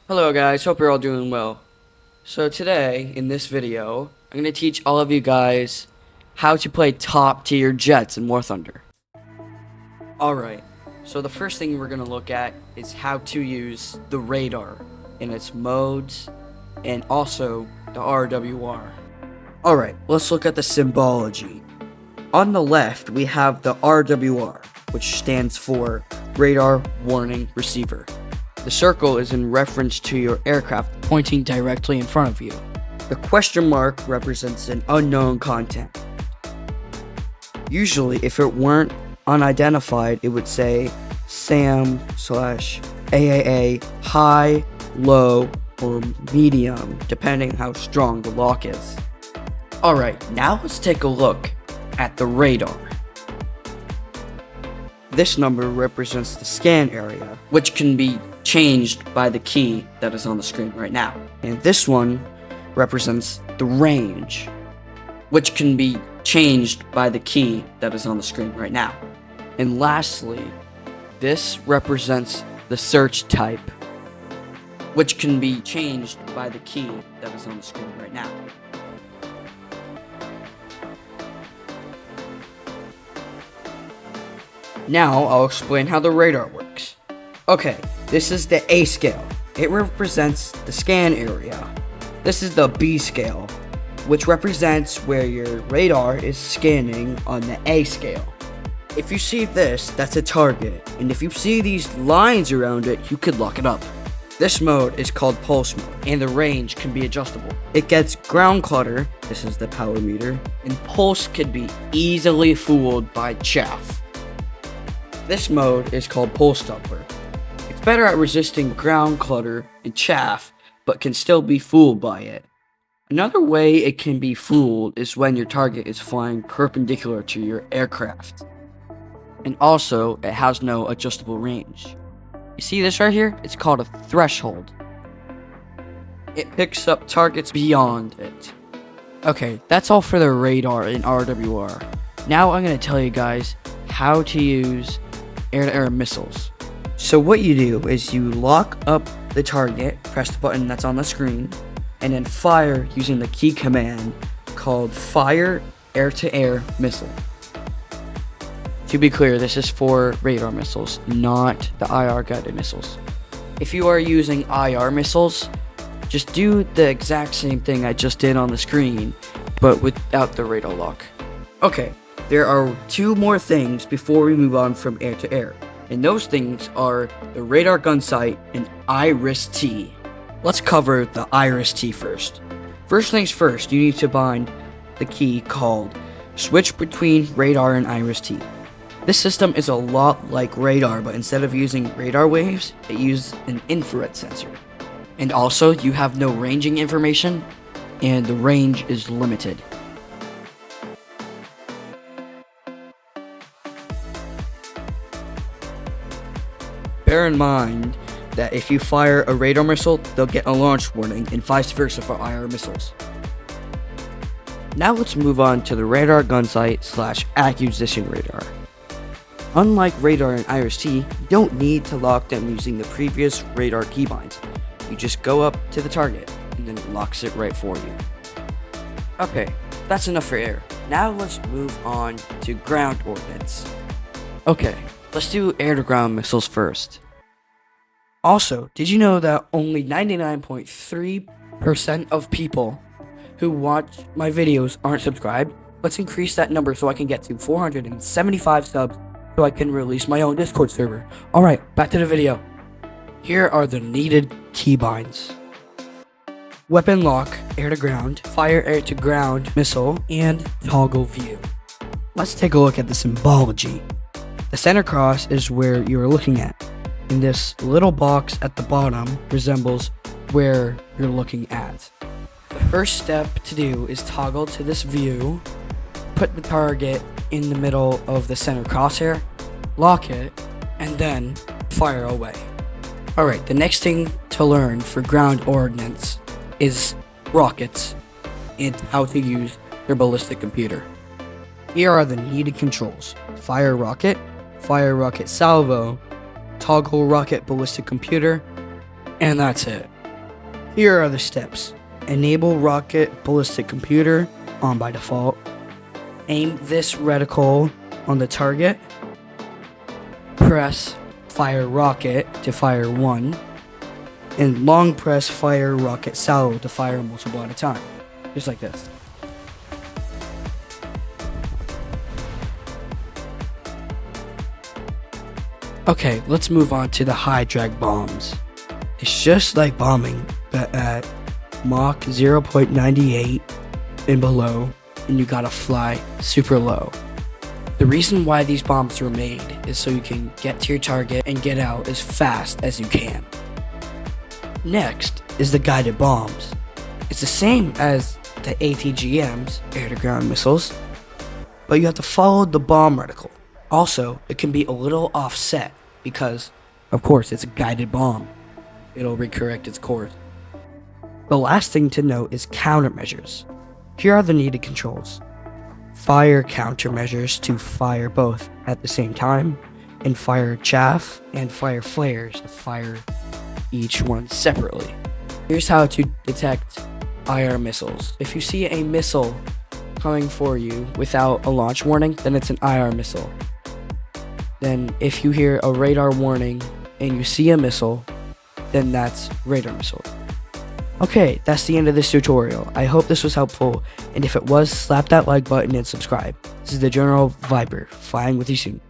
Hello guys, hope you're all doing well. So today, in this video, I'm going to teach all of you guys how to play top tier jets in Warthunder. Alright, so the first thing we're going to look at is how to use the radar in its modes and also the RWR. Alright, let's look at the symbology. On the left, we have the RWR, which stands for Radar Warning Receiver. The circle is in reference to your aircraft pointing directly in front of you. The question mark represents an unknown content. Usually, if it weren't unidentified, it would say SAM/A.K.A. high, low, or medium, depending how strong the lock is. Alright, now let's take a look at the radar. This number represents the scan area, which can be changed by the key that is on the screen right now. And this one represents the range, which can be changed by the key that is on the screen right now. And lastly, this represents the search type, which can be changed by the key that is on the screen right now. Now I'll explain how the radar works. Okay, this is the A scale. It represents the scan area. This is the B scale, which represents where your radar is scanning on the A scale. If you see this, that's a target, and if you see these lines around it, you could lock it up. This mode is called pulse mode, and the range can be adjustable. It gets ground clutter, this is the power meter, and pulse can be easily fooled by chaff. This mode is called pulse doubler. It's better at resisting ground clutter and chaff, but can still be fooled by it. Another way it can be fooled is when your target is flying perpendicular to your aircraft. And also, it has no adjustable range. You see this right here? It's called a threshold. It picks up targets beyond it. Okay, that's all for the radar in RWR. Now I'm going to tell you guys how to use air-to-air missiles. So what you do is you lock up the target, press the button that's on the screen, and then fire using the key command called Fire Air-to-Air Missile. To be clear, this is for radar missiles, not the IR guided missiles. If you are using IR missiles, just do the exact same thing I just did on the screen, but without the radar lock. Okay. There are two more things before we move on from air to air, and those things are the radar gunsight and IRST. Let's cover the IRST first. First things first, you need to bind the key called Switch between radar and IRST. This system is a lot like radar, but instead of using radar waves, it uses an infrared sensor. And also, you have no ranging information, and the range is limited. Bear in mind that if you fire a radar missile, they'll get a launch warning, and vice versa for IR missiles. Now let's move on to the radar gunsight / acquisition radar. Unlike radar and IRST, you don't need to lock them using the previous radar keybinds. You just go up to the target, and then it locks it right for you. Okay, that's enough for air. Now let's move on to ground ordnance. Okay, let's do air-to-ground missiles first. Also, did you know that only 99.3% of people who watch my videos aren't subscribed? Let's increase that number so I can get to 475 subs so I can release my own Discord server. Alright, back to the video. Here are the needed keybinds. Weapon lock, air-to-ground, fire air-to-ground missile, and toggle view. Let's take a look at the symbology. The center cross is where you're looking at, and this little box at the bottom resembles where you're looking at. The first step to do is toggle to this view, put the target in the middle of the center crosshair, lock it, and then fire away. Alright, the next thing to learn for ground ordnance is rockets and how to use their ballistic computer. Here are the needed controls: fire rocket salvo, toggle rocket ballistic computer, and that's it. Here are the steps. Enable rocket ballistic computer on by default. Aim this reticle on the target. Press fire rocket to fire one. And long press fire rocket salvo to fire multiple at a time. Just like this. Okay, let's move on to the high drag bombs. It's just like bombing, but at Mach 0.98 and below, and you gotta fly super low. The reason why these bombs were made is so you can get to your target and get out as fast as you can. Next is the guided bombs. It's the same as the ATGMs, air-to-ground missiles, but you have to follow the bomb reticle. Also, it can be a little offset because, of course, it's a guided bomb. It'll recorrect its course. The last thing to note is countermeasures. Here are the needed controls. Fire countermeasures to fire both at the same time, and fire chaff and fire flares to fire each one separately. Here's how to detect IR missiles. If you see a missile coming for you without a launch warning, then it's an IR missile. Then if you hear a radar warning and you see a missile, then that's radar missile. Okay, that's the end of this tutorial. I hope this was helpful, and if it was, slap that like button and subscribe. This is the General Viper, flying with you soon.